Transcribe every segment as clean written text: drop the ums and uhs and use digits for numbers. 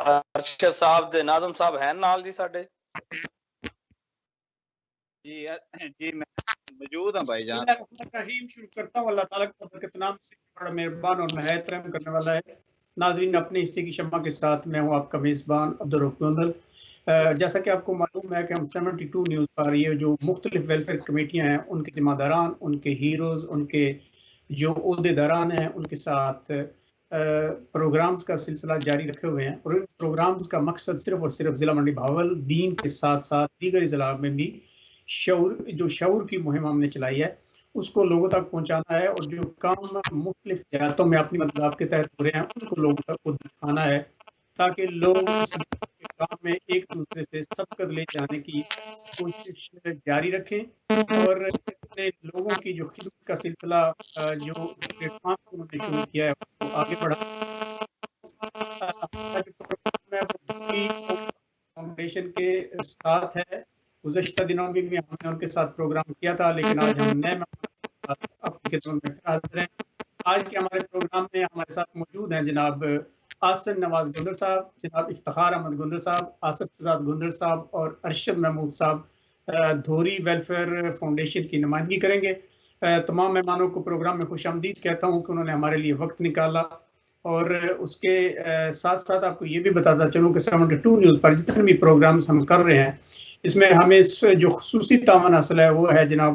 ارشد صاحب دے ناظم صاحب ہیں نال جی ساڈے جی میں موجود ہوں بھائی جان. رحیم شروع کرتا ہوں. اللہ تعالیٰ کے نام سے بڑا مہربان اور نہایت رحم کرنے والا ہے. ناظرین اپنے حصے کی شمع کے ساتھ میں ہوں آپ کا میزبان عبدالرؤف گوندل. جیسا کہ آپ کو معلوم ہے کہ ہم 72 نیوز پر یہ جو مختلف ویلفیئر کمیٹیاں ہیں ان کے ذمہ داران، ان کے ہیروز، ان کے جو عہدے داران ہیں ان کے ساتھ پروگرامز کا سلسلہ جاری رکھے ہوئے ہیں. اور ان پروگرامز کا مقصد صرف اور صرف ضلع منڈی بہاول دین کے ساتھ ساتھ دیگر ضلع میں بھی شعور کی مہم ہم نے چلائی ہے اس کو لوگوں تک پہنچانا ہے. اور جو کام مختلف جہاتوں میں اپنی مطلب کے تحت ہو رہے ہیں ان کو لوگوں تک دکھانا ہے تاکہ لوگ اس کام میں ایک دوسرے سے سبقت لے جانے کی کوشش جاری رکھیں اور اپنے لوگوں کی جو خدمت کا سلسلہ جو پلیٹ فارم انہوں نے شروع کیا ہے وہ آگے بڑھا. فاؤنڈیشن کے ساتھ ہے. گزشتہ دنوں میں بھی ہم نے ان کے ساتھ پروگرام کیا تھا لیکن آج ہم نئے اپنی خدمت میں حاضر ہیں. آج کے ہمارے پروگرام میں ہمارے ساتھ موجود ہیں جناب آصف نواز گوندل صاحب، جناب افتخار احمد گوندل صاحب، آصف شہزاد گوندل صاحب اور ارشد محمود صاحب دھوری ویلفیئر فاؤنڈیشن کی نمائندگی کریں گے. تمام مہمانوں کو پروگرام میں خوش آمدید کہتا ہوں کہ انہوں نے ہمارے لیے وقت نکالا. اور اس کے ساتھ ساتھ آپ کو یہ بھی بتاتا چلوں کہ 72 نیوز پر جتنے بھی پروگرامز ہم کر رہے ہیں اس میں ہمیں جو خصوصی تعاون حاصل ہے وہ ہے جناب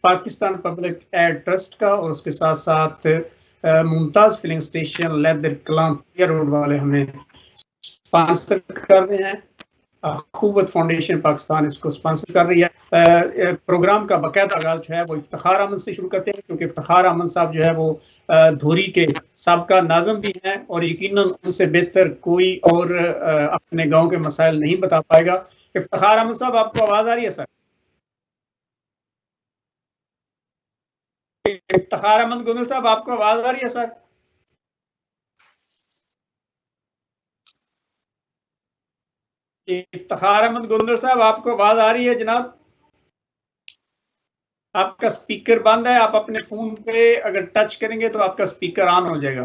پاکستان پبلک ایڈ ٹرسٹ کا، اور اس کے ساتھ ساتھ ممتاز فلنگ اسٹیشن لیدر کلام پیر روڈ والے ہمیں اسپانسر کر رہے ہیں. اخوت فاؤنڈیشن پاکستان اس کو اسپانسر کر رہی ہے. پروگرام کا باقاعدہ آغاز جو ہے وہ افتخار احمد سے شروع کرتے ہیں کیونکہ افتخار احمد صاحب جو ہے وہ دھوری کے سابقہ ناظم بھی ہیں اور یقیناً ان سے بہتر کوئی اور اپنے گاؤں کے مسائل نہیں بتا پائے گا. افتخار احمد صاحب آپ کو آواز آ رہی ہے سر؟ افتخار احمد گوندل صاحب آپ کو آواز آ رہی ہے سر؟ افتخار احمد گوندل صاحب آپ کو آواز آ رہی ہے جناب؟ آپ کا سپیکر بند ہے. آپ اپنے فون پہ اگر ٹچ کریں گے تو آپ کا سپیکر آن ہو جائے گا.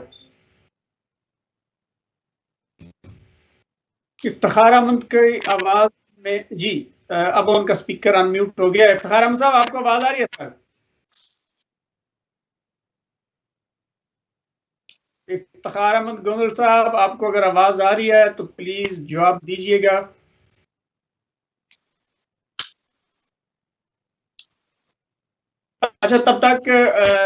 افتخار احمد کی آواز میں جی اب ان کا سپیکر ان میوٹ ہو گیا. افتخار احمد صاحب آپ کو آواز آ رہی ہے سر؟ افتخار احمد گوندل صاحب آپ کو اگر آواز آ رہی ہے تو پلیز جواب دیجئے گا. اچھا تب تک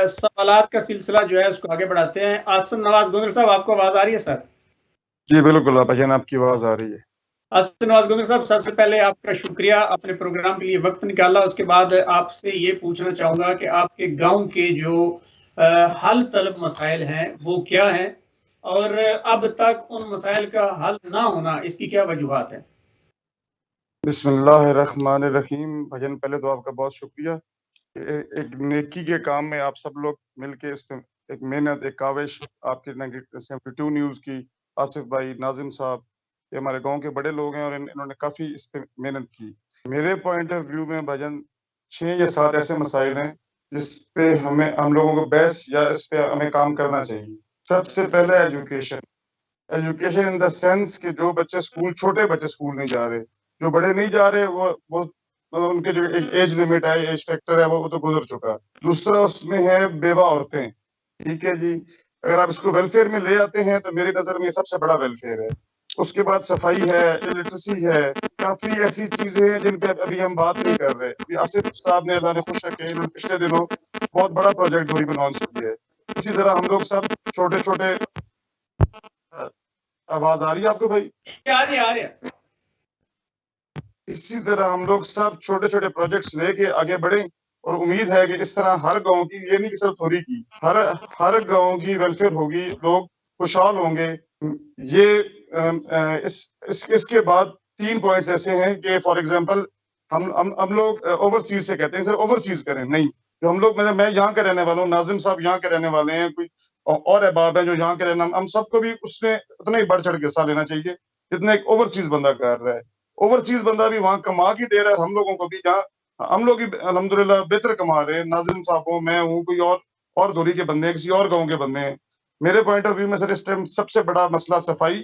سوالات کا سلسلہ جو ہے اس کو آگے بڑھاتے ہیں. آصف نواز گوندل صاحب آپ کو آواز آ رہی ہے سر؟ جی بالکل بھائی آپ کی آواز آ رہی ہے. آصف نواز گوندل صاحب سب سے پہلے آپ کا شکریہ اپنے پروگرام کے لیے وقت نکالا. اس کے بعد آپ سے یہ پوچھنا چاہوں گا کہ آپ کے گاؤں کے جو حل طلب مسائل ہیں وہ کیا ہیں اور اب تک ان مسائل کا حل نہ ہونا اس کی کیا وجوہات ہیں؟ بسم اللہ الرحمن الرحیم. بھجن پہلے تو آپ کا بہت شکریہ. ایک نیکی کے کام میں آپ سب لوگ مل کے اس میں ایک محنت ایک کاوش آپ کے 72 نیوز کی، آصف بھائی، ناظم صاحب، یہ ہمارے گاؤں کے بڑے لوگ ہیں اور انہوں نے کافی اس پہ محنت کی. میرے پوائنٹ آف ویو میں بھجن 6 یا 7 ایسے مسائل ہیں جس پہ ہم لوگوں کو بحث یا اس پہ ہمیں کام کرنا چاہیے. سب سے پہلے ایجوکیشن ان دا سینس کہ جو بچے اسکول، چھوٹے بچے اسکول نہیں جا رہے، جو بڑے نہیں جا رہے وہ ان کے جو ایج لمٹ ہے، ایج فیکٹر ہے وہ تو گزر چکا. دوسرا اس میں ہے بیوہ عورتیں. ٹھیک ہے جی، اگر آپ اس کو ویلفیئر میں لے آتے ہیں تو میری نظر میں یہ سب سے بڑا ویلفیئر ہے. اس کے بعد صفائی ہے، لٹریسی ہے، کافی ایسی چیزیں ہیں جن پہ ابھی ہم بات نہیں کر رہے. ابھی آصف صاحب نے اللہ نے خوش رکھے انہوں نے پچھلے دنوں بہت بڑا پروجیکٹ دھوری میں لانچ کیا ہے. اسی طرح ہم لوگ سب چھوٹے چھوٹے، آواز آ رہی ہے آپ کو بھائی؟ آ رہی ہے. اسی طرح ہم لوگ سب چھوٹے چھوٹے پروجیکٹس لے کے آگے بڑھیں اور امید ہے کہ اس طرح ہر گاؤں کی، یہ نہیں کہ صرف تھوری کی، ہر گاؤں کی ویلفیئر ہوگی، لوگ خوشحال ہوں گے. یہ اس کے بعد 3 پوائنٹس ایسے ہیں کہ فار ایگزامپل ہم لوگ اوورسیز سے کہتے ہیں سر اوورسیز کریں نہیں. جو ہم لوگ میں یہاں کا رہنے والا ہوں، ناظم صاحب یہاں کے رہنے والے ہیں، کوئی اور احباب ہیں جو یہاں کے رہنا، ہم سب کو بھی اس میں اتنا ہی بڑھ چڑھ کے حصہ لینا چاہیے جتنا ایک اوورسیز بندہ کر رہا ہے. اوورسیز بندہ بھی وہاں کما کے دے رہا ہے، ہم لوگوں کو بھی جہاں ہم لوگ بھی الحمدللہ بہتر کما رہے ہیں. ناظم صاحب ہوں، میں ہوں، کوئی اور دھوری کے بندے ہیں، کسی اور گاؤں کے بندے ہیں. میرے پوائنٹ آف ویو میں سر اس ٹائم سب سے بڑا مسئلہ صفائی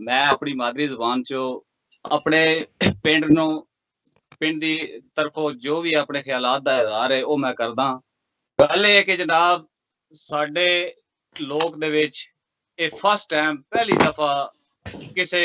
ਮੈਂ ਆਪਣੀ ਮਾਦਰੀ ਜ਼ੁਬਾਨ ਚੋਂ ਆਪਣੇ ਪਿੰਡ ਦੀ ਤਰਫੋਂ ਜੋ ਵੀ ਆਪਣੇ ਖਿਆਲਾਤ ਦਾ ਇਜ਼ਹਾਰ ਹੈ ਉਹ ਮੈਂ ਕਰਦਾ। ਗੱਲ ਇਹ ਹੈ ਕਿ ਜਨਾਬ ਸਾਡੇ ਲੋਕ ਦੇ ਵਿੱਚ ਇਹ ਫਸਟ ਟਾਈਮ ਪਹਿਲੀ ਦਫਾ ਕਿਸੇ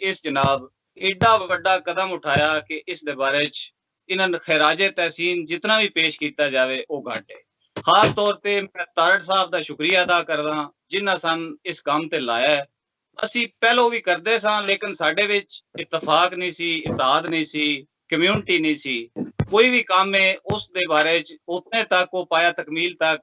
ਇਸ ਜਨਾਬ ਏਡਾ ਵੱਡਾ ਕਦਮ ਉਠਾਇਆ ਕਿ ਇਸ ਦੇ ਬਾਰੇ ਚ ਇਹਨਾਂ ਨੂੰ ਖੈਰਾਜੇ ਤਹਿਸੀਨ ਜਿੰਨਾ ਵੀ ਪੇਸ਼ ਕੀਤਾ ਜਾਵੇ ਉਹ ਘੱਟ ਹੈ। ਖਾਸ ਤੌਰ ਤੇ ਮੈਂ ਤਾਰੜ ਸਾਹਿਬ ਦਾ ਸ਼ੁਕਰੀਆ ਅਦਾ ਕਰਦਾ ਜਿਨ੍ਹਾਂ ਸਨ ਇਸ ਕੰਮ ਤੇ ਲਾਇਆ। ਅਸੀਂ ਪਹਿਲੋਂ ਵੀ ਕਰਦੇ ਸਾਂ ਲੇਕਿਨ ਸਾਡੇ ਵਿੱਚ ਇਤਫਾਕ ਨਹੀਂ ਸੀ, ਇਤਿਹਾਦ ਨਹੀਂ ਸੀ, ਕਮਿਊਨਿਟੀ ਨਹੀਂ ਸੀ। ਕੋਈ ਵੀ ਕੰਮ ਹੈ ਉਸ ਦੇ ਬਾਰੇ ਚ ਉਤਨੇ ਤੱਕ ਉਹ ਪਾਇਆ ਤਕਮੀਲ ਤੱਕ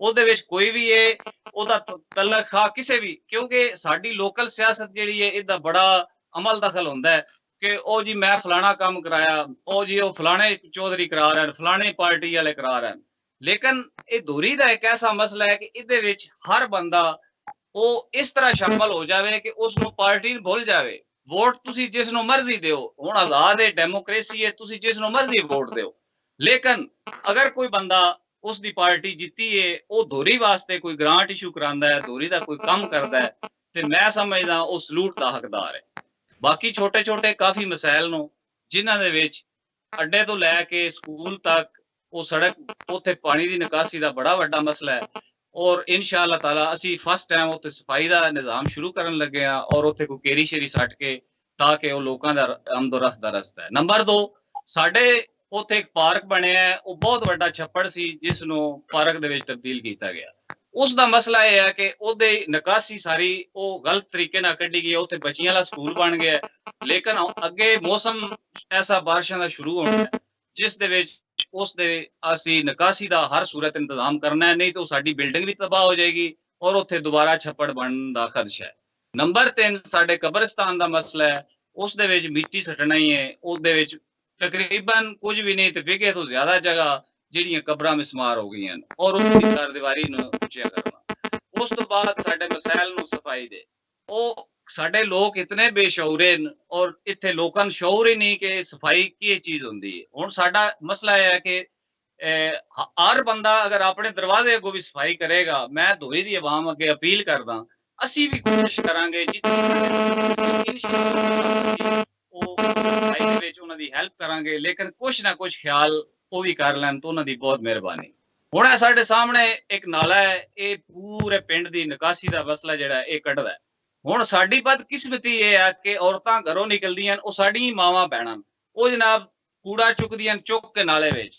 ਉਹਦੇ ਵਿੱਚ ਕੋਈ ਵੀ ਹੈ ਉਹਦਾ ਤਲਕ ਖਾ ਕਿਸੇ ਵੀ, ਕਿਉਂਕਿ ਸਾਡੀ ਲੋਕਲ ਸਿਆਸਤ ਜਿਹੜੀ ਹੈ ਇਹਦਾ ਬੜਾ ਅਮਲ ਦਖਲ ਹੁੰਦਾ ਹੈ ਕਿ ਉਹ ਜੀ ਮੈਂ ਫਲਾਣਾ ਕੰਮ ਕਰਾਇਆ, ਉਹ ਜੀ ਉਹ ਫਲਾਣੇ ਚੌਧਰੀ ਕਰਾ ਰਹੇ ਹਨ, ਫਲਾਣੇ ਪਾਰਟੀ ਵਾਲੇ ਕਰਾ ਰਹੇ ਹਨ। ਲੇਕਿਨ ਇਹ ਦੋਹਰੀ ਦਾ ਇੱਕ ਐਸਾ ਮਸਲਾ ਹੈ ਕਿ ਇਹਦੇ ਵਿੱਚ ਹਰ ਬੰਦਾ ਉਹ ਇਸ ਤਰ੍ਹਾਂ ਸ਼ਾਮਲ ਹੋ ਜਾਵੇ ਕਿ ਉਸ ਨੂੰ ਪਾਰਟੀ ਭੁੱਲ ਜਾਵੇ। ਵੋਟ ਤੁਸੀਂ ਜਿਸ ਨੂੰ ਮਰਜ਼ੀ ਦਿਓ, ਹੁਣ ਆਜ਼ਾਦ ਹੈ, ਡੈਮੋਕ੍ਰੇਸੀ ਹੈ, ਤੁਸੀਂ ਜਿਸ ਨੂੰ ਮਰਜ਼ੀ ਵੋਟ ਦਿਓ, ਲੇਕਿਨ ਅਗਰ ਕੋਈ ਬੰਦਾ ਉਸ ਦੀ ਪਾਰਟੀ ਜਿੱਤੀ ਹੈ ਉਹ ਦੋਹਰੀ ਵਾਸਤੇ ਕੋਈ ਗ੍ਰਾਂਟ ਇਸ਼ੂ ਕਰਾਂਦਾ ਹੈ, ਦੋਹਰੀ ਦਾ ਕੋਈ ਕੰਮ ਕਰਦਾ ਹੈ ਤੇ ਮੈਂ ਸਮਝਦਾ ਉਹ ਸਲੂਟ ਦਾ ਹੱਕਦਾਰ ਹੈ। ਬਾਕੀ ਛੋਟੇ ਛੋਟੇ ਕਾਫੀ ਮਸਾਇਲ ਨੂੰ ਜਿਨ੍ਹਾਂ ਦੇ ਵਿੱਚ ਅੱਡੇ ਤੋਂ ਲੈ ਕੇ ਸਕੂਲ ਤੱਕ ਉਹ ਸੜਕ ਉੱਥੇ ਪਾਣੀ ਦੀ ਨਿਕਾਸੀ ਦਾ ਬੜਾ ਵੱਡਾ ਮਸਲਾ ਹੈ ਔਰ ਇਨਸ਼ਾਅੱਲਾ ਤਾਲਾ ਅਸੀਂ ਫਸਟ ਟਾਈਮ ਉੱਥੇ ਸਫਾਈ ਦਾ ਨਿਜ਼ਾਮ ਸ਼ੁਰੂ ਕਰਨ ਲੱਗੇ ਆ ਔਰ ਉੱਥੇ ਕੋਈ ਕੇਰੀ ਸ਼ੇਰੀ ਸੱਟ ਕੇ ਤਾਂ ਕਿ ਉਹ ਲੋਕਾਂ ਦਾ ਆਮਦੋਰਫਤ ਦਾ ਰਸਤਾ ਹੈ। ਨੰਬਰ 2 ਸਾਡੇ ਉੱਥੇ ਇੱਕ ਪਾਰਕ ਬਣਿਆ ਹੈ, ਉਹ ਬਹੁਤ ਵੱਡਾ ਛੱਪੜ ਸੀ ਜਿਸ ਨੂੰ ਪਾਰਕ ਦੇ ਵਿੱਚ ਤਬਦੀਲ ਕੀਤਾ ਗਿਆ। ਉਸ ਦਾ ਮਸਲਾ ਇਹ ਹੈ ਕਿ ਉਹਦੇ ਨਿਕਾਸੀ ਸਾਰੀ ਉਹ ਗਲਤ ਤਰੀਕੇ ਨਾਲ ਕੱਢੀ ਗਈ, ਉੱਥੇ ਬੱਚਿਆਂ ਵਾਲਾ ਸਕੂਲ ਬਣ ਗਿਆ, ਲੇਕਿਨ ਅੱਗੇ ਮੌਸਮ ਐਸਾ ਬਾਰਿਸ਼ਾਂ ਦਾ ਸ਼ੁਰੂ ਹੋਣਾ ਹੈ ਜਿਸ ਦੇ ਵਿੱਚ ਉਸ ਦੇ ਅਸੀਂ ਨਿਕਾਸੀ ਦਾ ਹਰ ਸੂਰਤ ਇੰਤਜ਼ਾਮ ਕਰਨਾ ਹੈ, ਨਹੀਂ ਤਾਂ ਸਾਡੀ ਬਿਲਡਿੰਗ ਵੀ ਤਬਾਹ ਹੋ ਜਾਏਗੀ ਔਰ ਉੱਥੇ ਦੁਬਾਰਾ ਛੱਪੜ ਬਣਨ ਦਾ ਖਦਸ਼ਾ ਹੈ। ਨੰਬਰ 3 ਸਾਡੇ ਕਬਰਸਤਾਨ ਦਾ ਮਸਲਾ ਹੈ, ਉਸ ਦੇ ਵਿੱਚ ਮਿੱਟੀ ਸੱਟਣਾ ਹੀ ਹੈ, ਉਸ ਦੇ ਵਿੱਚ ਤਕਰੀਬਨ ਕੁਝ ਵੀ ਨਹੀਂ ਤੇ ਵਿਗੇ ਤੋਂ ਜ਼ਿਆਦਾ ਜਗ੍ਹਾ ਜਿਹੜੀਆਂ ਕਬਰਾਂ ਮਿਸਮਾਰ ਹੋ ਗਈਆਂ ਔਰ ਉਸ ਦੀ ਦੀਵਾਰੀ ਨੂੰ ਉੱਚਿਆ ਕਰਨਾ। ਉਸ ਤੋਂ ਬਾਅਦ ਸਾਡੇ ਮਸਾਇਲ ਨੂੰ ਸਫਾਈ ਦੇ, ਉਹ ਸਾਡੇ ਲੋਕ ਇਤਨੇ ਬੇਸ਼ਊਰੇ ਨੇ ਔਰ ਇੱਥੇ ਲੋਕਾਂ ਨੂੰ ਸ਼ਊਰ ਹੀ ਨਹੀਂ ਕਿ ਸਫਾਈ ਕੀ ਚੀਜ਼ ਹੁੰਦੀ ਹੈ। ਹੁਣ ਸਾਡਾ ਮਸਲਾ ਇਹ ਹੈ ਕਿ ਹਰ ਬੰਦਾ ਅਗਰ ਆਪਣੇ ਦਰਵਾਜ਼ੇ ਅੱਗੋਂ ਵੀ ਸਫਾਈ ਕਰੇਗਾ, ਮੈਂ ਦੋਹੀ ਦੀ ਆਵਾਮ ਅੱਗੇ ਅਪੀਲ ਕਰਦਾ, ਅਸੀਂ ਵੀ ਕੋਸ਼ਿਸ਼ ਕਰਾਂਗੇ ਉਹ ਸਫਾਈ ਦੇ ਵਿੱਚ ਉਹਨਾਂ ਦੀ ਹੈਲਪ ਕਰਾਂਗੇ, ਲੇਕਿਨ ਕੁਛ ਨਾ ਕੁਛ ਖਿਆਲ ਉਹ ਵੀ ਕਰ ਲੈਣ ਤਾਂ ਉਹਨਾਂ ਦੀ ਬਹੁਤ ਮਿਹਰਬਾਨੀ। ਹੁਣ ਇਹ ਸਾਡੇ ਸਾਹਮਣੇ ਇੱਕ ਨਾਲਾ ਹੈ, ਇਹ ਪੂਰੇ ਪਿੰਡ ਦੀ ਨਿਕਾਸੀ ਦਾ ਮਸਲਾ ਜਿਹੜਾ ਇਹ ਕੱਢਦਾ ਹੈ। ਹੁਣ ਸਾਡੀ ਬਦਕਿਸਮਤੀ ਇਹ ਹੈ ਕਿ ਔਰਤਾਂ ਘਰੋਂ ਨਿਕਲਦੀਆਂ ਉਹ ਸਾਡੀ ਮਾਵਾਂ ਭੈਣਾਂ, ਉਹ ਜਨਾਬ ਕੂੜਾ ਚੁੱਕਦੀਆਂ, ਚੁੱਕ ਕੇ ਨਾਲੇ ਵਿੱਚ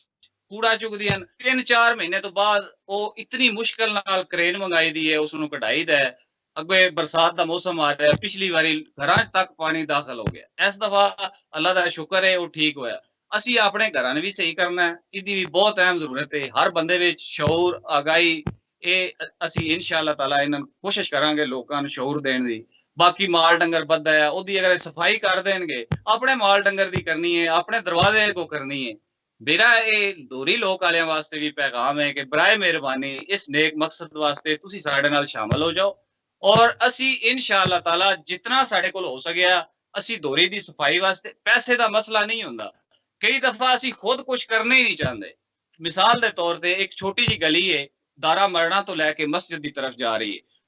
ਕੂੜਾ ਚੁੱਕਦੀਆਂ, 3-4 ਮਹੀਨੇ ਤੋਂ ਬਾਅਦ ਉਹ ਇਤਨੀ ਮੁਸ਼ਕਲ ਨਾਲ ਕਰੇਨ ਮੰਗਾਈ ਦੀ ਹੈ, ਉਸ ਨੂੰ ਕਢਾਈਦਾ ਹੈ। ਅੱਗੇ ਬਰਸਾਤ ਦਾ ਮੌਸਮ ਆ ਰਿਹਾ, ਪਿਛਲੀ ਵਾਰੀ ਘਰਾਂ ਤੱਕ ਪਾਣੀ ਦਾਖਲ ਹੋ ਗਿਆ, ਇਸ ਦਫਾ ਅੱਲਾ ਦਾ ਸ਼ੁਕਰ ਹੈ ਉਹ ਠੀਕ ਹੋਇਆ। ਅਸੀਂ ਆਪਣੇ ਘਰਾਂ ਨੂੰ ਵੀ ਸਹੀ ਕਰਨਾ ਹੈ, ਇਹਦੀ ਵੀ ਬਹੁਤ ਅਹਿਮ ਜ਼ਰੂਰਤ ਹੈ। ਹਰ ਬੰਦੇ ਵਿੱਚ ਸ਼ਊਰ ਆਗਾਹੀ, ਇਹ ਅਸੀਂ ਇਨਸ਼ਾਅੱਲਾ ਤਾਲਾ ਇਹਨਾਂ ਨੂੰ ਕੋਸ਼ਿਸ਼ ਕਰਾਂਗੇ ਲੋਕਾਂ ਨੂੰ ਸ਼ਊਰ ਦੇਣ ਦੀ। ਬਾਕੀ ਮਾਲ ਡੰਗਰ ਬੱਧਾ ਹੈ, ਉਹਦੀ ਅਗਰ ਸਫਾਈ ਕਰ ਦੇਣਗੇ, ਆਪਣੇ ਮਾਲ ਡੰਗਰ ਦੀ ਕਰਨੀ ਹੈ, ਆਪਣੇ ਦਰਵਾਜ਼ੇ ਕੋ ਕਰਨੀ ਹੈ। ਮੇਰਾ ਇਹ ਦੋਹਰੀ ਲੋਕ ਵਾਲਿਆਂ ਵਾਸਤੇ ਵੀ ਪੈਗਾਮ ਹੈ ਕਿ ਬਰਾਏ ਮਿਹਰਬਾਨੀ ਇਸ ਨੇਕ ਮਕਸਦ ਵਾਸਤੇ ਤੁਸੀਂ ਸਾਡੇ ਨਾਲ ਸ਼ਾਮਲ ਹੋ ਜਾਓ ਔਰ ਅਸੀਂ ਇਨਸ਼ਾਅੱਲਾ ਤਾਲਾ ਜਿਤਨਾ ਸਾਡੇ ਕੋਲ ਹੋ ਸਕਿਆ ਅਸੀਂ ਦੋਹਰੀ ਦੀ ਸਫਾਈ ਵਾਸਤੇ, ਪੈਸੇ ਦਾ ਮਸਲਾ ਨਹੀਂ ਹੁੰਦਾ, ਕਈ ਦਫਾ ਅਸੀਂ ਖੁਦ ਕੁਝ ਕਰਨਾ ਹੀ ਨਹੀਂ ਚਾਹੁੰਦੇ। ਮਿਸਾਲ ਦੇ ਤੌਰ ਤੇ ਇੱਕ ਛੋਟੀ ਜੀ ਗਲੀ ਹੈ, ਦਾਰਾ ਮਰਣਾ ਤੋਂ ਲੈ ਕੇ ਮਸਜਿਦ ਦੀ ਤਰਫ ਜਾ ਰਹੀ ਹੈ,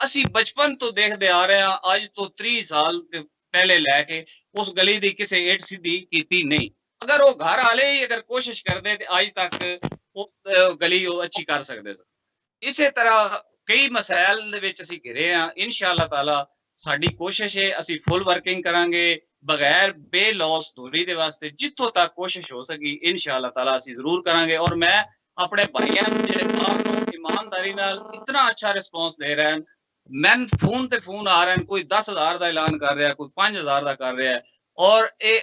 ਅਸੀਂ ਬਚਪਨ ਤੋਂ ਦੇਖਦੇ ਆ ਰਹੇ ਹਾਂ, ਅੱਜ ਤੋਂ 30 ਸਾਲ ਪਹਿਲੇ ਲੈ ਕੇ ਉਸ ਗਲੀ ਦੀ ਕਿਸੇ ਇੱਟ ਸਿੱਧੀ ਕੀਤੀ ਨਹੀਂ। ਅਗਰ ਉਹ ਘਰ ਵਾਲੇ ਹੀ ਅਗਰ ਕੋਸ਼ਿਸ਼ ਕਰਦੇ ਤੇ ਅੱਜ ਤੱਕ ਉਹ ਗਲੀ ਉਹ ਅੱਛੀ ਕਰ ਸਕਦੇ ਸਨ। ਇਸੇ ਤਰ੍ਹਾਂ ਕਈ ਮਸਾਇਲ ਦੇ ਵਿੱਚ ਅਸੀਂ ਘਿਰੇ ਹਾਂ, ਇਨਸ਼ਾਅੱਲਾ ਤਾਲਾ ਸਾਡੀ ਕੋਸ਼ਿਸ਼ ਹੈ ਅਸੀਂ ਫੁੱਲ ਵਰਕਿੰਗ ਕਰਾਂਗੇ ਬਗੈਰ ਬੇਲੌਸ ਦੋਹਰੀ ਦੇ ਵਾਸਤੇ, ਜਿੱਥੋਂ ਤੱਕ ਕੋਸ਼ਿਸ਼ ਹੋ ਸਕੀ ਇਨਸ਼ਾਅੱਲਾ ਤਾਲਾ ਅਸੀਂ ਜ਼ਰੂਰ ਕਰਾਂਗੇ। ਔਰ ਮੈਂ ਆਪਣੇ ਭਾਈਆਂ ਨੂੰ ਜਿਹੜੇ ਬਾਹਰ ਨੂੰ ਈਮਾਨਦਾਰੀ ਨਾਲ ਇਤਨਾ ਅੱਛਾ ਰਿਸਪੌਂਸ ਦੇ ਰਹੇ ਹਨ, ਮੈਨ ਫੋਨ ਤੇ ਫੋਨ ਆ ਰਹੇ ਹਨ, ਕੋਈ 10,000 ਦਾ ਐਲਾਨ ਕਰ ਰਿਹਾ, ਕੋਈ 5,000 ਦਾ ਕਰ ਰਿਹਾ ਔਰ ਇਹ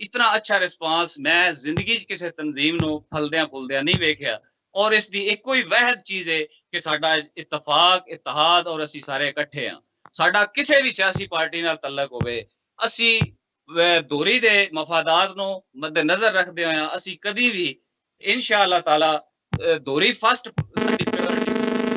ਇਤਨਾ ਅੱਛਾ ਰਿਸਪੌਂਸ ਮੈਂ ਜ਼ਿੰਦਗੀ 'ਚ ਕਿਸੇ ਤਨਜ਼ੀਮ ਨੂੰ ਫਲਦਿਆਂ ਫੁੱਲਦਿਆਂ ਨਹੀਂ ਵੇਖਿਆ। ਔਰ ਇਸ ਦੀ ਇੱਕੋ ਹੀ ਵਹਿਦ ਚੀਜ਼ ਹੈ ਕਿ ਸਾਡਾ ਇਤਫਾਕ ਇਤਿਹਾਦ ਔਰ ਅਸੀਂ ਸਾਰੇ ਇਕੱਠੇ ਹਾਂ। ਸਾਡਾ ਕਿਸੇ ਵੀ ਸਿਆਸੀ ਪਾਰਟੀ ਨਾਲ ਤਲਕ ਹੋਵੇ, ਅਸੀਂ ਦੋਹਰੀ ਦੇ ਮਫਾਦਾਤ ਨੂੰ ਮੱਦੇਨਜ਼ਰ ਰੱਖਦੇ ਹੋਏ ਅਸੀਂ ਕਦੀ ਵੀ ਇਨਸ਼ਾਅੱਲਾ ਤਾਲਾ ਦੋਹਰੀ ਫਸਟ ਸਾਡੀ ਪ੍ਰਾਇੋਰਟੀ,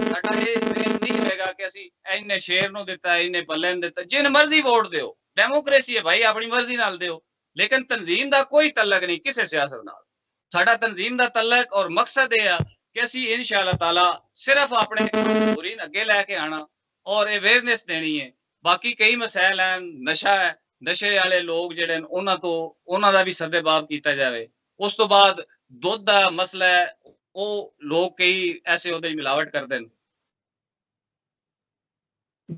ਸਾਡਾ ਇਹ ਨਹੀਂ ਹੋਏਗਾ ਕਿ ਅਸੀਂ ਇੰਨੇ ਸ਼ੇਰ ਨੂੰ ਦਿੱਤਾ ਇੰਨੇ ਬੱਲੇ ਨੂੰ ਦਿੱਤਾ। ਜਿਨ ਮਰਜ਼ੀ ਵੋਟ ਦਿਓ, ਡੈਮੋਕ੍ਰੇਸੀ ਹੈ ਭਾਈ, ਆਪਣੀ ਮਰਜ਼ੀ ਨਾਲ ਦਿਓ, ਲੇਕਿਨ ਤਨਜ਼ੀਮ ਦਾ ਕੋਈ ਤਲਕ ਨਹੀਂ ਕਿਸੇ ਸਿਆਸਤ ਨਾਲ। ਸਾਡਾ ਤਨਜ਼ੀਮ ਦਾ ਤਲਕ ਔਰ ਮਕਸਦ ਇਹ ਆ ਕਿ ਅਸੀਂ ਇਨਸ਼ਾਅੱਲਾ ਤਾਲਾ ਸਿਰਫ ਆਪਣੇ ਦੋਹਰੀ ਨੂੰ ਅੱਗੇ ਲੈ ਕੇ ਆਣਾ ਔਰ ਅਵੇਅਰਨੈਸ ਦੇਣੀ ਹੈ। ਬਾਕੀ ਕਈ ਮਸਾਇਲ ਹਨ, ਨਸ਼ਾ ਹੈ, ਨਸ਼ੇ ਵਾਲੇ ਲੋਕ ਜਿਹੜੇ ਉਹਨਾਂ ਦਾ ਵੀ ਸਦੇਬਾਬ ਕੀਤਾ ਜਾਵੇ। ਉਸ ਤੋਂ ਬਾਅਦ ਦੁੱਧ ਦਾ ਮਸਲਾ ਹੈ, ਉਹ ਲੋਕ ਕਈ ਐਸੇ ਉਹਦੇ ਮਿਲਾਵਟ ਕਰਦੇ ਨੇ।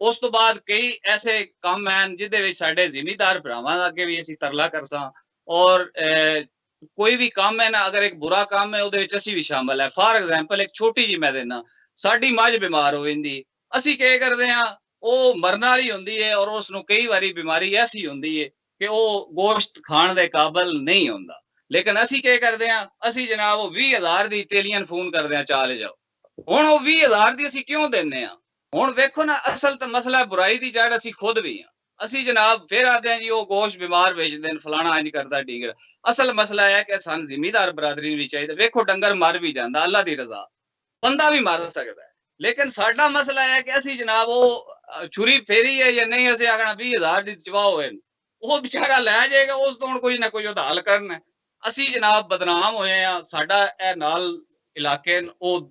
ਉਸ ਤੋਂ ਬਾਅਦ ਕਈ ਐਸੇ ਕੰਮ ਹਨ ਜਿਹਦੇ ਵਿੱਚ ਸਾਡੇ ਜ਼ਿਮੀਦਾਰ ਭਰਾਵਾਂ ਅੱਗੇ ਵੀ ਅਸੀਂ ਤਰਲਾ ਕਰਸਾਂ ਔਰ ਕੋਈ ਵੀ ਕੰਮ ਹੈ ਨਾ, ਅਗਰ ਇੱਕ ਬੁਰਾ ਕੰਮ ਹੈ ਉਹਦੇ ਵਿੱਚ ਅਸੀਂ ਵੀ ਸ਼ਾਮਲ ਹੈ। ਫਾਰ ਐਗਜ਼ਾਮਪਲ ਇੱਕ ਛੋਟੀ ਜੀ ਮੈਂ ਦੇਣਾ, ਸਾਡੀ ਮੱਝ ਬਿਮਾਰ ਹੋ ਜਾਂਦੀ, ਅਸੀਂ ਕੀ ਕਰਦੇ ਹਾਂ, ਉਹ ਮਰਨ ਵਾਲੀ ਹੁੰਦੀ ਹੈ ਔਰ ਉਸ ਨੂੰ ਕਈ ਵਾਰੀ ਬਿਮਾਰੀ ਐਸੀ ਹੁੰਦੀ ਹੈ ਕਿ ਉਹ ਗੋਸ਼ਤ ਖਾਣ ਦੇ ਕਾਬਲ ਨਹੀਂ ਹੁੰਦਾ, ਲੇਕਿਨ ਅਸੀਂ ਕੀ ਕਰਦੇ ਹਾਂ, ਅਸੀਂ ਜਨਾਬ ਉਹ 20,000 ਦੀ ਇਟਾਲੀਅਨ ਫੋਨ ਕਰਦੇ ਹਾਂ, ਚਾਲ ਜਾਓ। ਹੁਣ ਉਹ 20,000 ਦੀ ਅਸੀਂ ਕਿਉਂ ਦਿੰਨੇ ਆ? ਹੁਣ ਵੇਖੋ ਨਾ, ਅਸਲ ਤਾਂ ਮਸਲਾ ਬੁਰਾਈ ਦੀ ਜੜ ਅਸੀਂ ਖੁਦ ਵੀ ਹਾਂ। ਅਸੀਂ ਜਨਾਬ ਫਿਰ ਆਦੇ ਹਾਂ ਜੀ ਉਹ ਗੋਸ਼ਤ ਬਿਮਾਰ ਵੇਚਦੇ ਨੇ, ਫਲਾਣਾ ਇੰਜ ਕਰਦਾ ਢੀਂਗਰ। ਅਸਲ ਮਸਲਾ ਹੈ ਕਿ ਸਾਨੂੰ ਜ਼ਿਮੀਦਾਰ ਬਰਾਦਰੀ ਨੂੰ ਵੀ ਚਾਹੀਦਾ। ਵੇਖੋ ਡੰਗਰ ਮਰ ਵੀ ਜਾਂਦਾ, ਅੱਲਾ ਦੀ ਰਜ਼ਾ, ਬੰਦਾ ਵੀ ਮਰ ਸਕਦਾ ਹੈ, ਲੇਕਿਨ ਸਾਡਾ ਮਸਲਾ ਹੈ ਕਿ ਅਸੀਂ ਜਨਾਬ ਉਹ ਛੁਰੀ ਫੇਰੀ ਹੈ ਜਾਂ ਨਹੀਂ, ਅਸੀਂ ਆਖਣਾ 20,000 ਦੀ ਚਵਾ ਹੋਏ, ਉਹ ਵਿਚਾਰਾ ਲੈ ਜਾਏਗਾ, ਉਸ ਤੋਂ ਕੋਈ ਨਾ ਕੋਈ ਉਹਦਾ ਹੱਲ ਕਰਨਾ। ਅਸੀਂ ਜਨਾਬ ਬਦਨਾਮ ਹੋਏ ਆ। ਸਾਡਾ ਇਹ ਨਾਲ ਇਲਾਕੇ ਉਹ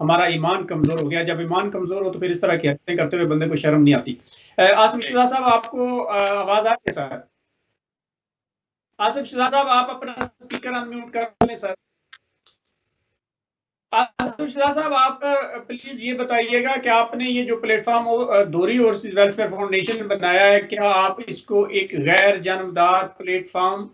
ہمارا ایمان کمزور ہو گیا. جب ایمان کمزور ہو تو پھر اس طرح کی حرکتیں کرتے ہوئے بندے کو شرم نہیں آتی. آصف شہزاد صاحب آپ کو آواز آ رہی ہے سر؟ آصف شہزاد صاحب آپ اپنا اسپیکر انمیوٹ کر لیں سر. آصف شہزاد صاحب آپ پلیز یہ بتائیے گا کہ آپ نے یہ جو پلیٹ فارم دوری اوورسیز ویلفیئر فاؤنڈیشن بنایا ہے، کیا آپ اس کو ایک غیر جانبدار پلیٹ فارم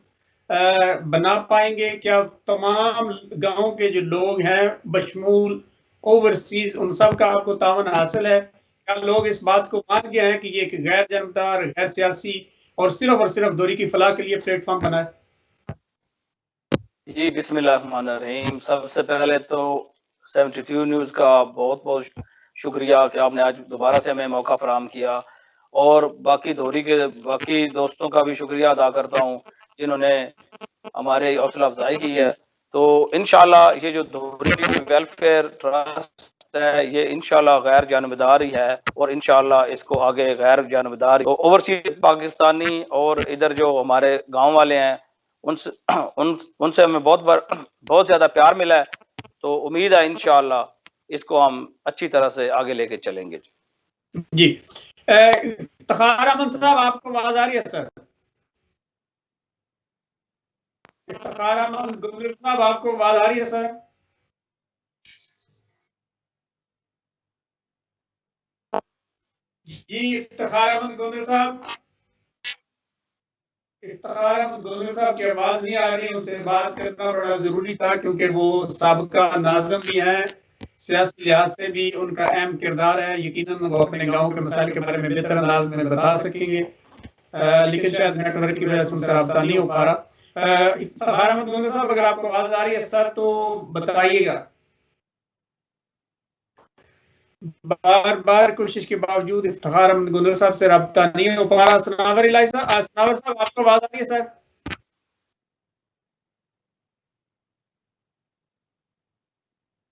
بنا پائیں گے؟ کیا تمام گاؤں کے جو لوگ ہیں بشمول اوورسیز ان سب کا آپ کو تعاون حاصل ہے؟ کیا لوگ اس بات کو مان گئے ہیں کہ یہ ایک غیر جانبدار، غیر سیاسی اور صرف دوری کی فلاح کے لیے پلیٹ فارم بنا ہے؟ جی بسم اللہ الرحمن الرحیم. سب سے پہلے تو 72 نیوز کا بہت بہت شکریہ کہ آپ نے آج دوبارہ سے ہمیں موقع فراہم کیا، اور باقی دوری کے باقی دوستوں کا بھی شکریہ ادا کرتا ہوں جنہوں نے ہمارے حوصلہ افزائی کی ہے. تو انشاءاللہ یہ جو دوری ویلفیئر ٹرسٹ ہے یہ انشاءاللہ غیر جانبدار ہی ہے، اور انشاءاللہ اس کو آگے غیر جانبدار اوورسیز پاکستانی اور ادھر جو ہمارے گاؤں والے ہیں ان سے ہمیں بہت زیادہ پیار ملا ہے. تو امید ہے انشاءاللہ اس کو ہم اچھی طرح سے آگے لے کے چلیں گے. جی افتخار احمد صاحب آپ کو آواز آ رہی ہے سر؟ افتخار احمد گجر صاحب آپ کو آواز آ رہی ہے سر؟ جی افتخار احمد گجر صاحب، افتخار احمد گجر صاحب کی آواز نہیں آ رہی، ان سے بات کرنا بڑا ضروری تھا کیونکہ وہ سابقہ ناظم بھی ہیں، سیاسی لحاظ سے بھی ان کا اہم کردار ہے. یقیناً وہ اپنے گاؤں کے مسائل کے بارے میں بہتر انداز میں بتا سکیں گے، لیکن شاید نیٹ ورک کی وجہ سے ان سے رابطہ نہیں ہو پا رہا. افتخار احمد گجر صاحب اگر آپ کو آواز آ رہی ہے سر تو بتائیے گا. بار بار کوشش کے باوجود افتخار احمد گجر صاحب سے رابطہ نہیں ہو پا رہا. سناور الہی صاحب، سناور صاحب آپ کو آواز آ رہی ہے سر؟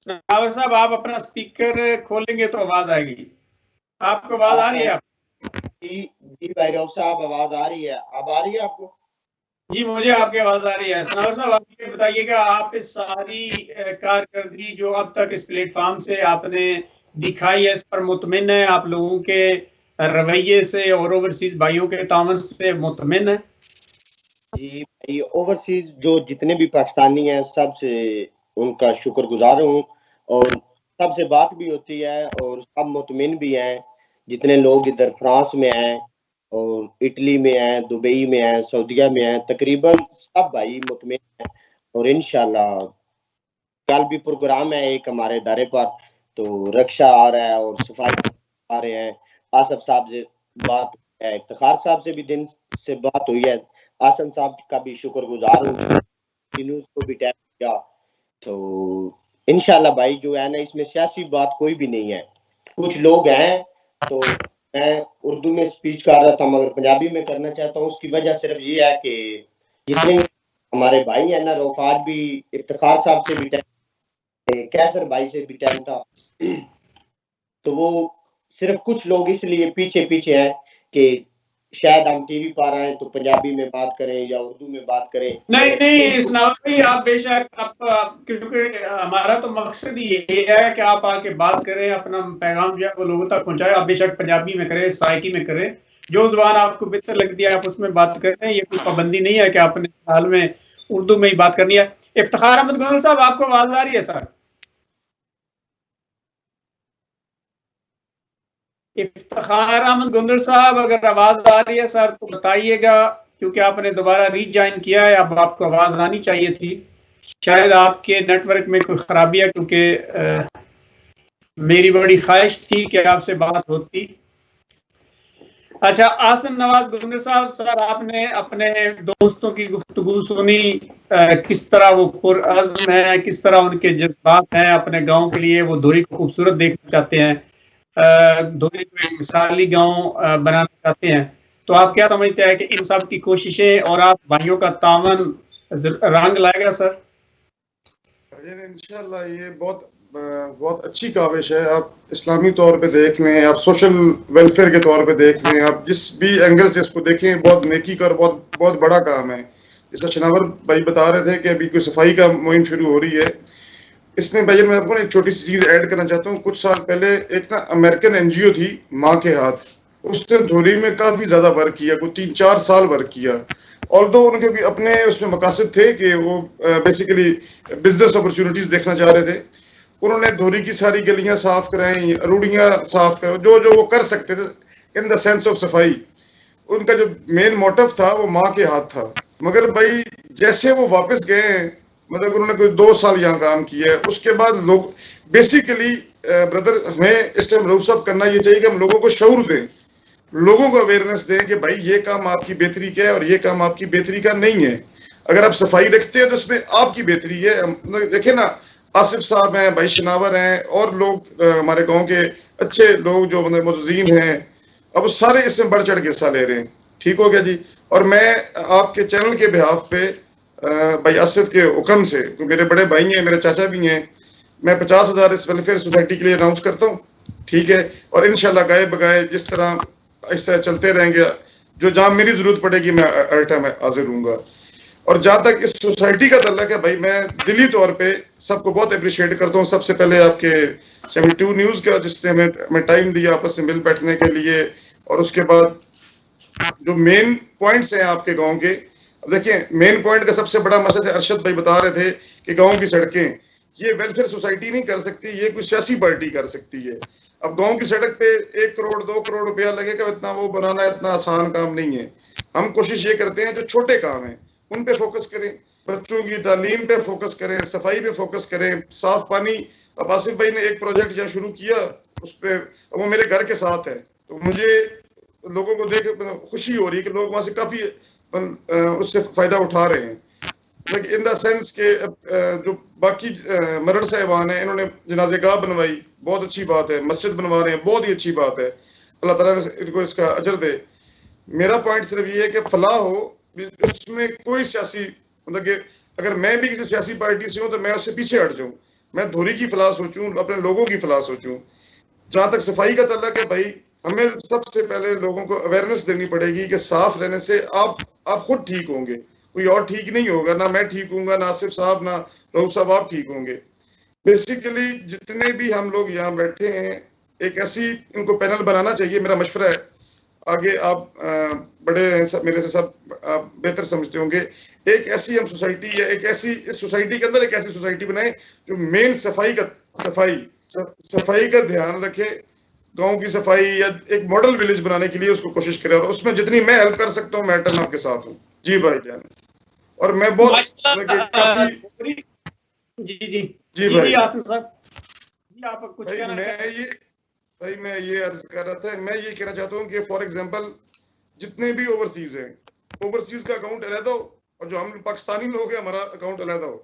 سناور صاحب آپ اپنا اسپیکر کھولیں گے تو آواز آئے گی. آپ کو آواز آ رہی ہے؟ جی بھائی روف صاحب آواز آ رہی ہے. اب آ رہی ہے آپ کو؟ جی مجھے آپ کی آواز آ رہی ہے. سناور صاحب آپ یہ بتائیے گا، آپ اس ساری کارکردگی جو اب تک اس پلیٹ فارم سے آپ نے دکھائی ہے اس پر مطمئن ہے؟ آپ لوگوں کے رویے سے اور اوورسیز بھائیوں کے تعاون سے مطمئن ہے؟ جی بھائی اوورسیز جو جتنے بھی پاکستانی ہیں سب سے ان کا شکر گزار ہوں، اور سب سے بات بھی ہوتی ہے اور سب مطمئن بھی ہیں. جتنے لوگ ادھر فرانس میں ہیں اور اٹلی میں ہیں، دبئی میں ہیں، سعودیہ میں ہیں، تقریباً سب بھائی مطمئن ہیں. اور انشاءاللہ کل بھی پروگرام ہے ایک ہمارے ادارے پر، تو رکشا آ رہا ہے اور صفائی آ رہے ہیں. آصف صاحب سے بات ہے، افتخار صاحب سے بھی دن سے بات ہوئی ہے. آسن صاحب کا بھی شکر گزار ہوں، نیوز کو بھی ٹیپ کیا. تو انشاءاللہ بھائی جو ہے نا اس میں سیاسی بات کوئی بھی نہیں ہے. کچھ لوگ ہیں، تو میں اردو میں سپیچ کر رہا تھا مگر پنجابی میں کرنا چاہتا ہوں. اس کی وجہ صرف یہ ہے کہ جتنے ہمارے بھائی ہیں نا، روفات بھی افتخار صاحب سے بھی ٹائم، کیسر بھائی سے بھی ٹائم تھا، تو وہ صرف کچھ لوگ اس لیے پیچھے ہیں کہ شاید ہم ٹی وی پر آئیں تو پنجابی میں بات کریں یا اردو میں بات کریں. نہیں سناور بھائی آپ بے شک، کیونکہ ہمارا تو مقصد یہ ہے کہ آپ آ کے بات کریں، اپنا پیغام جو ہے وہ لوگوں تک پہنچائے. آپ بے شک پنجابی میں کریں، سائکی میں کریں، جو زبان آپ کو بہتر لگتی ہے آپ اس میں بات کریں. یہ کوئی پابندی نہیں ہے کہ آپ نے حال میں اردو میں ہی بات کرنی ہے. افتخار احمد گجر صاحب آپ کو آواز آ رہی ہے سر؟ افتخار احمد گجر صاحب اگر آواز آ رہی ہے سر تو بتائیے گا، کیونکہ آپ نے دوبارہ ری جوائن کیا ہے، اب آپ کو آواز آنی چاہیے تھی. شاید آپ کے نیٹ ورک میں کوئی خرابی ہے، کیونکہ میری بڑی خواہش تھی کہ آپ سے بات ہوتی. اچھا آسم نواز گجر صاحب، سر آپ نے اپنے دوستوں کی گفتگو سنی، کس طرح وہ پرعزم ہیں، کس طرح ان کے جذبات ہیں اپنے گاؤں کے لیے. وہ دوری کو خوبصورت دیکھنا چاہتے ہیں، دوری کو ایک مثالی گاؤں بنانا چاہتے ہیں. تو آپ کیا سمجھتے ہیں کہ ان سب کی کوششیں اور آپ بھائیوں کا تعاون رنگ لائے گا سر؟ انشاءاللہ یہ بہت اچھی کاوش ہے. آپ اسلامی طور پہ دیکھ لیں، آپ سوشل ویلفیئر کے طور پہ دیکھ لیں، آپ جس بھی اینگل سے اس کو دیکھیں، بہت نیکی کا اور بہت بڑا کام ہے. جیسا شناور بھائی بتا رہے تھے کہ ابھی کوئی صفائی کا مہم شروع ہو رہی ہے، اس میں بھائی میں آپ کو ایک چھوٹی سی چیز ایڈ کرنا چاہتا ہوں. کچھ سال پہلے ایک نا امریکن NGO تھی ماں کے ہاتھ, اس نے دھوری میں کافی زیادہ ورک کیا, کوئی 3-4 سال ورک کیا. آلدو ان کے بھی اپنے اس میں مقاصد تھے کہ وہ بیسیکلی بزنس اپرچونیٹیز دیکھنا چاہ رہے تھے. انہوں نے دھوری کی ساری گلیاں صاف کرائیں, روڑیاں صاف کرائیں, جو وہ کر سکتے تھے ان دا سینس آف صفائی. ان کا جو مین موٹو تھا وہ ماں کے ہاتھ تھا. مگر بھائی جیسے وہ واپس گئے ہیں, مطلب انہوں نے کوئی 2 سال یہاں کام کیا ہے, اس کے بعد لوگ بیسیکلی بردر ہمیں اس ٹائم روز صاحب کرنا یہ چاہیے کہ ہم لوگوں کو شعور دیں, لوگوں کو اویئرنیس دیں کہ بھائی یہ کام آپ کی بہتری کا ہے اور یہ کام آپ کی بہتری کا نہیں ہے. اگر آپ صفائی رکھتے ہیں تو اس میں آپ کی بہتری ہے. دیکھیں نا, آصف صاحب ہیں, بھائی شناور ہیں, اور لوگ ہمارے گاؤں کے اچھے لوگ جو معززین ہیں, اب وہ سارے اس میں بڑھ چڑھ کے حصہ لے رہے ہیں. ٹھیک ہو گیا جی. اور میں آپ کے چینل کے بہاف پہ بھائی آصف کے حکم سے, میرے بڑے بھائی ہیں, میرے چاچا بھی ہیں, میں 50,000 اس ویلفیئر سوسائٹی کے لیے اناؤنس کرتا ہوں. ٹھیک ہے, اور انشاءاللہ گائے بگائے جس طرح ایسا چلتے رہیں گے, جو جہاں میری ضرورت پڑے گی میں ہر ٹائم حاضر ہوں گا. اور جہاں تک اس سوسائٹی کا تعلق ہے بھائی, میں دلی طور پہ سب کو بہت اپریشیٹ کرتا ہوں. سب سے پہلے آپ کے 72 نیوز کا, جس نے ہمیں ٹائم دیا آپس میں مل بیٹھنے کے لیے, اور اس کے بعد جو مین پوائنٹس ہیں آپ کے گاؤں کے. دیکھیں مین پوائنٹ کا سب سے بڑا مسئلہ ہے, ارشد بھائی بتا رہے تھے کہ گاؤں کی سڑکیں یہ ویلفیئر سوسائٹی نہیں کر سکتی, یہ کوئی سیاسی پارٹی کر سکتی ہے. اب گاؤں کی سڑک پہ 1 کروڑ 2 کروڑ روپیہ لگے گا, اتنا وہ بنانا اتنا آسان کام نہیں ہے. ہم کوشش یہ کرتے ہیں جو چھوٹے کام ہیں ان پہ فوکس کریں, بچوں کی تعلیم پہ فوکس کریں, صفائی پہ فوکس کریں, صاف پانی. اب آصف بھائی نے ایک پروجیکٹ جہاں شروع کیا, اس پہ وہ میرے گھر کے ساتھ ہے, تو مجھے لوگوں کو دیکھ خوشی ہو رہی ہے کہ لوگ وہاں سے کافی اس سے فائدہ اٹھا رہے ہیں. ان دا سینس کہ جو باقی مرڑ صاحبان ہیں, انہوں نے جنازہ گاہ بنوائی, بہت اچھی بات ہے. مسجد بنوا رہے ہیں, بہت ہی اچھی بات ہے. اللہ تعالیٰ ان کو اس کا اجر دے. میرا پوائنٹ صرف یہ ہے کہ فلاح ہو, اس میں کوئی سیاسی, مطلب کہ اگر میں بھی کسی سیاسی پارٹی سے ہوں تو میں اس سے پیچھے ہٹ جاؤں. میں دھوری کی فلاح سوچوں, اپنے لوگوں کی فلاح سوچوں. جہاں تک صفائی کا تعلق ہے بھائی, ہمیں سب سے پہلے لوگوں کو اویئرنیس دینی پڑے گی کہ صاف رہنے سے آپ خود ٹھیک ہوں گے, کوئی اور ٹھیک نہیں ہوگا. نہ میں ٹھیک ہوں گا, نہ آصف صاحب, نہ رؤوف صاحب آپ ٹھیک ہوں گے. بیسیکلی جتنے بھی ہم لوگ یہاں بیٹھے ہیں, ایک ایسی ان کو پینل بنانا چاہیے. میرا مشورہ ہے, آگے آپ بڑے میرے سے سب آپ بہتر سمجھتے ہوں گے. ایک ایسی ہم سوسائٹی یا ایک ایسی اس سوسائٹی کے اندر ایک ایسی سوسائٹی بنائیں جو مین صفائی کا دھیان رکھے. گاؤں کی صفائی یا ایک ماڈل ولیج بنانے کے لیے اس کو کوشش کرے, اور اس میں جتنی میں ہیلپ کر سکتا ہوں میں ٹرن آپ کے ساتھ ہوں. جی بھائی جان. اور میں بہت جی بھائی آصف صاحب جی آپ کچھ کہنا بھائی میں یہ عرض کر رہا تھا, میں یہ کہنا چاہتا ہوں کہ فار ایگزامپل جتنے بھی اوورسیز ہیں, اوورسیز کا اکاؤنٹ علیحدہ ہو, اور جو ہم پاکستانی لوگ ہیں ہمارا اکاؤنٹ علیحدہ ہو.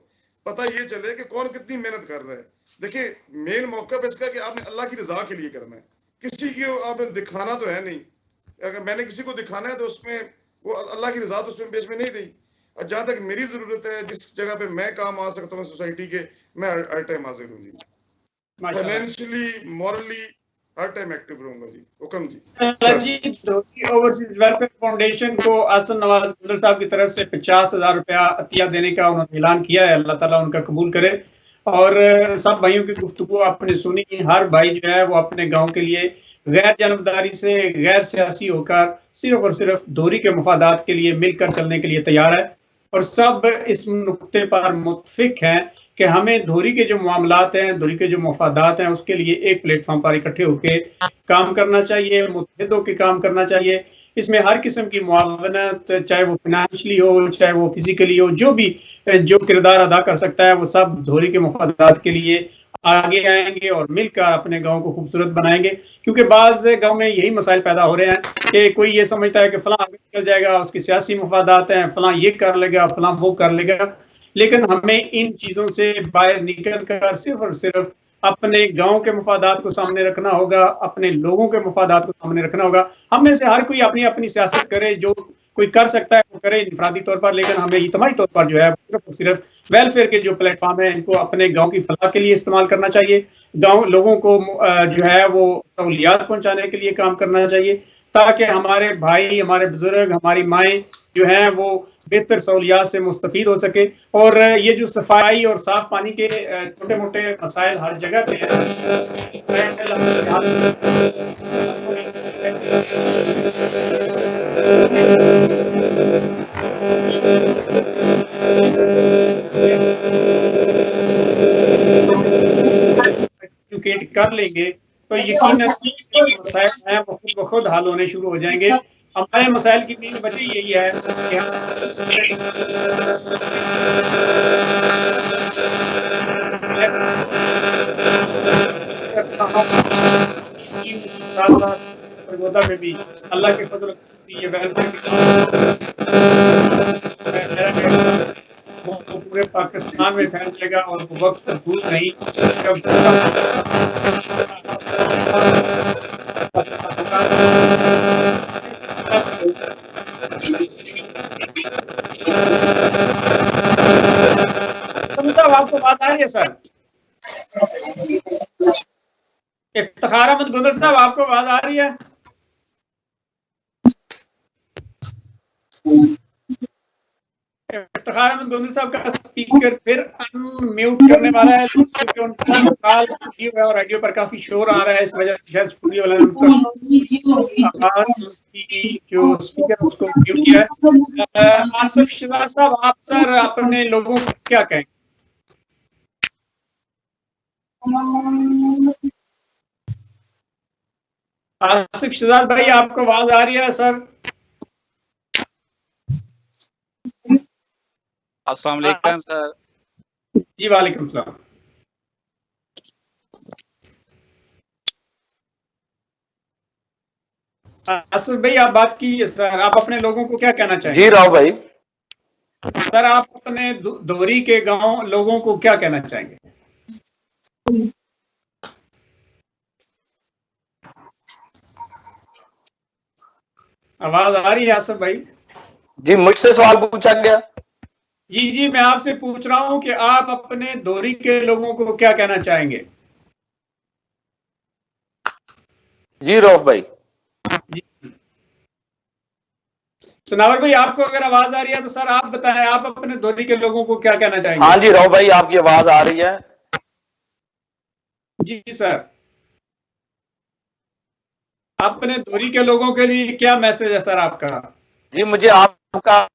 پتہ یہ چلے کہ کون کتنی محنت کر رہا ہے. دیکھیں مین موقع پہ اس کا کہ آپ نے اللہ کی رضا کے لیے کرنا ہے, کسی کو آپ نے دکھانا تو ہے نہیں. اگر میں نے کسی کو دکھانا ہے تو اس میں وہ اللہ کی رضا تو اس میں بیچ میں نہیں رہی. اور جہاں تک میری ضرورت ہے, جس جگہ پہ میں کام آ سکتا ہوں سوسائٹی کے, میں ہر ٹائم حاضر ہوں جی. فائنینشلی مورلی ہر ٹائم ایکٹیو رہوں گا جی. حکم جی. اوورسیز ویلفیئر فاؤنڈیشن کو احسن نواز گجر صاحب کی طرف سے 50,000 روپیہ عطیہ دینے کا انہوں نے اعلان کیا ہے. اللہ تعالیٰ ان کا قبول کرے. اور سب بھائیوں کی گفتگو آپ نے سنی. ہر بھائی جو ہے وہ اپنے گاؤں کے لیے غیر جانبداری سے, غیر سیاسی ہو کر صرف اور صرف دھوری کے مفادات کے لیے مل کر چلنے کے لیے تیار ہے. اور سب اس نقطے پر متفق ہیں کہ ہمیں دھوری کے جو معاملات ہیں, دھوری کے جو مفادات ہیں, اس کے لیے ایک پلیٹ فارم پر اکٹھے ہو کے کام کرنا چاہیے, متحد ہو کے کام کرنا چاہیے. اس میں ہر قسم کی معاونت, چاہے وہ فائنینشلی ہو, چاہے وہ فزیکلی ہو, جو کردار ادا کر سکتا ہے وہ سب دھوری کے مفادات کے لیے آگے آئیں گے اور مل کر اپنے گاؤں کو خوبصورت بنائیں گے. کیونکہ بعض گاؤں میں یہی مسائل پیدا ہو رہے ہیں کہ کوئی یہ سمجھتا ہے کہ فلاں آگے نکل جائے گا, اس کی سیاسی مفادات ہیں, فلاں یہ کر لے گا, فلاں وہ کر لے گا. لیکن ہمیں ان چیزوں سے باہر نکل کر صرف اور صرف اپنے گاؤں کے مفادات کو سامنے رکھنا ہوگا, اپنے لوگوں کے مفادات کو سامنے رکھنا ہوگا. ہم میں سے ہر کوئی اپنی اپنی سیاست کرے, جو کوئی کر سکتا ہے وہ کرے انفرادی طور پر, لیکن ہمیں اجتماعی طور پر جو ہے صرف ویلفیئر کے جو پلیٹ فارم ہیں ان کو اپنے گاؤں کی فلاح کے لیے استعمال کرنا چاہیے. گاؤں لوگوں کو جو ہے وہ سہولیات پہنچانے کے لیے کام کرنا چاہیے, تاکہ ہمارے بھائی, ہمارے بزرگ, ہماری مائیں جو ہیں وہ بہتر سہولیات سے مستفید ہو سکے. اور یہ جو صفائی اور صاف پانی کے چھوٹے موٹے مسائل ہر جگہ پہ ایجوکیٹ کر لیں گے تو یقیناً مسائل ہیں وہ خود بخود حل ہونے شروع ہو جائیں گے. ہمارے مسائل کی مین وجہ یہی ہے کہ میں بھی اللہ کے فضل یہ وہ پورے پاکستان میں پھیل جائے گا اور وہ وقت دور نہیں جب صاحب آپ کو بات آ رہی ہے سر؟ افتخار احمد گندر صاحب آپ کو آواز آ رہی ہے؟ افتخار احمد گندر صاحب کا اسپیکر پھر ان میوٹ کرنے والا ہے کیونکہ ان کا کال ویڈیو ہے اور ریڈیو پر کافی شور آ رہا ہے. اس وجہ سے شاید اسٹوڈیو والے نے آواز جو اسپیکر اس کو میوٹ کیا ہے. آصف شہزاد صاحب آپ سر اپنے لوگوں کو کیا کہیں؟ آصف شہزاد بھائی آپ کو آواز آ رہی ہے سر؟ السلام علیکم سر. جی وعلیکم السلام. آصف بھائی آپ بات کیجیے سر, آپ اپنے لوگوں کو کیا کہنا چاہیں گے؟ جی راؤ بھائی. سر آپ اپنے دوری کے گاؤں لوگوں کو کیا کہنا چاہیں گے؟ آواز آ رہی ہے آصف بھائی؟ جی مجھ سے سوال پوچھا گیا. جی میں آپ سے پوچھ رہا ہوں کہ آپ اپنے دوری کے لوگوں کو کیا کہنا چاہیں گے؟ جی روف بھائی. جی سناور بھائی آپ کو اگر آواز آ رہی ہے تو سر آپ بتائیں آپ اپنے دوری کے لوگوں کو کیا کہنا چاہیں گے؟ ہاں جی روف بھائی آپ کی آواز آ رہی ہے. جی سر اپنے دوری کے لوگوں کے لیے کیا میسج ہے سر آپ کا؟ جی مجھے آپ کا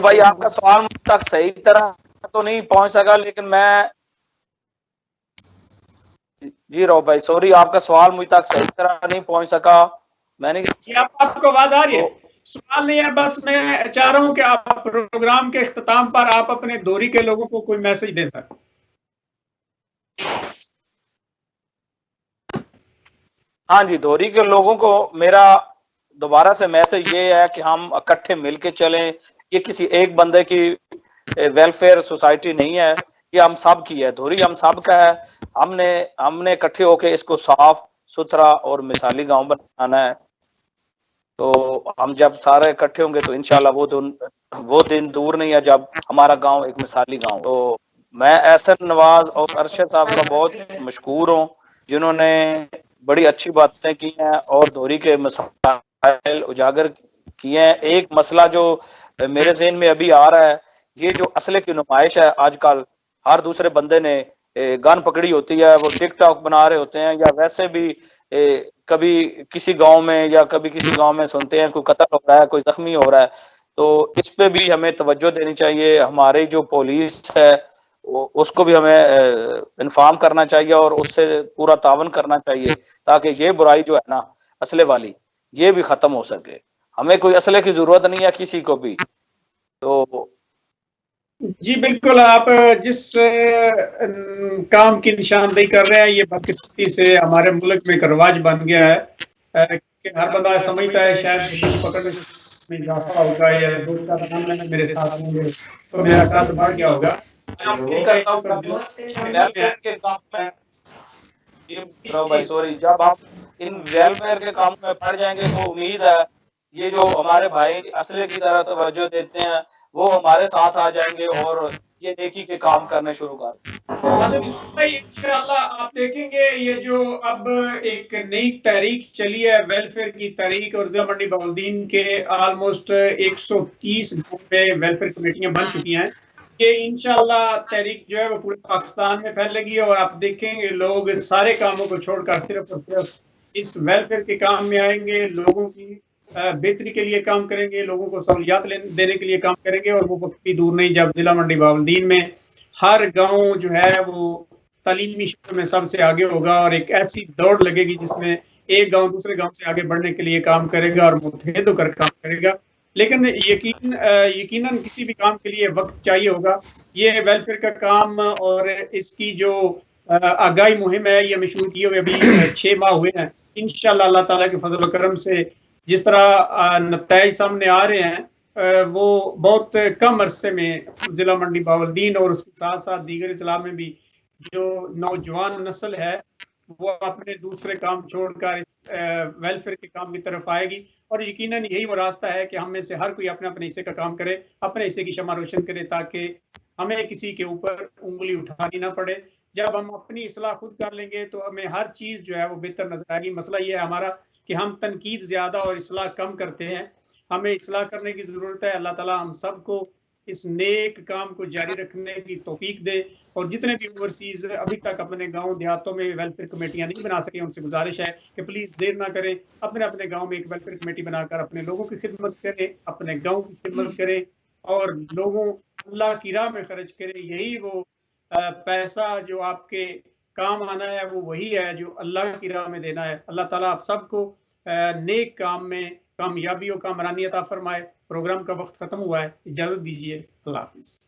بھائی آپ کا سوال مجھ تک صحیح طرح تو نہیں پہنچ سکا لیکن میں جی رو بھائی سوری آپ کا سوال مجھ تک صحیح طرح نہیں پہنچ سکا. میں نے جی آپ کو آواز آ رہی ہے؟ سوال نہیں ہے, بس میں چاہ رہا ہوں کہ آپ پروگرام کے اختتام پر آپ اپنے دوری کے لوگوں کو کوئی میسج دیں سر. ہاں جی دوری کے لوگوں کو میرا دوبارہ سے میسج یہ ہے کہ ہم اکٹھے مل کے چلیں. یہ کسی ایک بندے کی ویلفیئر سوسائٹی نہیں ہے, یہ ہم سب کی ہے. دھوری ہم سب کا ہے. ہم نے اکٹھے ہو کے اس کو صاف ستھرا اور مثالی گاؤں بنانا ہے. تو ہم جب سارے اکٹھے ہوں گے تو انشاءاللہ وہ دن دور نہیں ہے جب ہمارا گاؤں ایک مثالی گاؤں. تو میں احسن نواز اور ارشد صاحب کا بہت مشکور ہوں جنہوں نے بڑی اچھی باتیں کی ہیں اور دھوری کے مسائل اجاگر کیے ہیں. ایک مسئلہ جو میرے ذہن میں ابھی آ رہا ہے, یہ جو اسلحے کی نمائش ہے آج کل ہر دوسرے بندے نے گن پکڑی ہوتی ہے, وہ ٹک ٹاک بنا رہے ہوتے ہیں, یا ویسے بھی کبھی کسی گاؤں میں یا کبھی کسی گاؤں میں سنتے ہیں کوئی قتل ہو رہا ہے, کوئی زخمی ہو رہا ہے. تو اس پہ بھی ہمیں توجہ دینی چاہیے. ہماری جو پولیس ہے اس کو بھی ہمیں انفارم کرنا چاہیے اور اس سے پورا تعاون کرنا چاہیے تاکہ یہ برائی جو ہے نا اسلحے والی یہ بھی ختم ہو سکے. ہمیں کوئی اسلحے کی ضرورت نہیں ہے کسی کو بھی. تو جی بالکل, آپ جس کام کی نشاندہی کر رہے ہیں یہ بدقسمتی سے ہمارے ملک میں ایک رواج بن گیا ہے کہ ہر بندہ سمجھتا ہے شاید پکڑنے میں اضافہ ہوگا یا دو چار معاملے میں میرے ساتھ ہوں گے تو میرا قد بڑھ گیا ہوگا. بھائی سوری, جب آپ ان ویلفیئر کے کام میں پڑ جائیں گے تو امید ہے یہ جو ہمارے بھائی اسلحے کی طرح توجہ دیتے ہیں وہ ہمارے ساتھ آ جائیں گے اور یہ نیکی کے کام کرنے شروع کر دیں۔ انشاءاللہ آپ دیکھیں گے یہ جو اب ایک نئی تحریک چلی ہے ویلفیئر کی تحریک، اور ضلع منڈی بہاولدین کے آلموسٹ 130 گاؤں میں ویلفیئر کمیٹیاں بن چکی ہیں، یہ انشاءاللہ تحریک جو ہے وہ پورے پاکستان میں پھیلے گی، اور آپ دیکھیں گے لوگ سارے کاموں کو چھوڑ کر صرف اور صرف اس ویلفیئر کے کام میں آئیں گے، لوگوں کی بہتری کے لیے کام کریں گے، لوگوں کو سہولیات دینے کے لیے کام کریں گے، اور وہ وقت بھی دور نہیں جب ضلع منڈی بہاولدین میں ہر گاؤں جو ہے وہ تعلیمی شعبے میں سب سے آگے ہوگا، اور ایک ایسی دوڑ لگے گی جس میں ایک گاؤں دوسرے گاؤں سے آگے بڑھنے کے لیے کام کرے گا اور متحد ہو کر کام کرے گا۔ لیکن یقیناً کسی بھی کام کے لیے وقت چاہیے ہوگا۔ یہ ویلفیئر کا کام اور اس کی جو آگاہی مہم ہے یہ ہمیں شروع کیے ہوئے ابھی 6 ماہ ہوئے ہیں۔ انشاءاللہ اللہ تعالیٰ کے فضل و کرم سے جس طرح نتائج سامنے آ رہے ہیں وہ بہت کم عرصے میں ضلع منڈی بہاولدین اور اس کے ساتھ ساتھ دیگر اضلاع میں بھی جو نوجوان نسل ہے وہ اپنے دوسرے کام چھوڑ کر ویلفیئر کے کام کی طرف آئے گی، اور یقیناً یہی وہ راستہ ہے کہ ہم میں سے ہر کوئی اپنے اپنے حصے کا کام کرے، اپنے حصے کی شمع روشن کرے، تاکہ ہمیں کسی کے اوپر انگلی اٹھانی نہ پڑے۔ جب ہم اپنی اصلاح خود کر لیں گے تو ہمیں ہر چیز جو ہے وہ بہتر نظر آئے گی۔ مسئلہ یہ ہے ہمارا کہ ہم تنقید زیادہ اور اصلاح کم کرتے ہیں، ہمیں اصلاح کرنے کی ضرورت ہے۔ اللہ تعالیٰ ہم سب کو اس نیک کام کو جاری رکھنے کی توفیق دے، اور جتنے بھی اوورسیز ابھی تک اپنے گاؤں دیہاتوں میں ویلفیئر کمیٹیاں نہیں بنا سکے ان سے گزارش ہے کہ پلیز دیر نہ کریں، اپنے اپنے گاؤں میں ایک ویلفیئر کمیٹی بنا کر اپنے لوگوں کی خدمت کریں، اپنے گاؤں کی خدمت کریں، اور لوگوں اللہ کی راہ میں خرچ کریں۔ یہی وہ پیسہ جو آپ کے کام آنا ہے وہ وہی ہے جو اللہ کی راہ میں دینا ہے۔ اللہ تعالیٰ آپ سب کو نیک کام میں کامیابیوں کا مرانی عطا فرمائے۔ پروگرام کا وقت ختم ہوا ہے، اجازت دیجیے، اللہ حافظ۔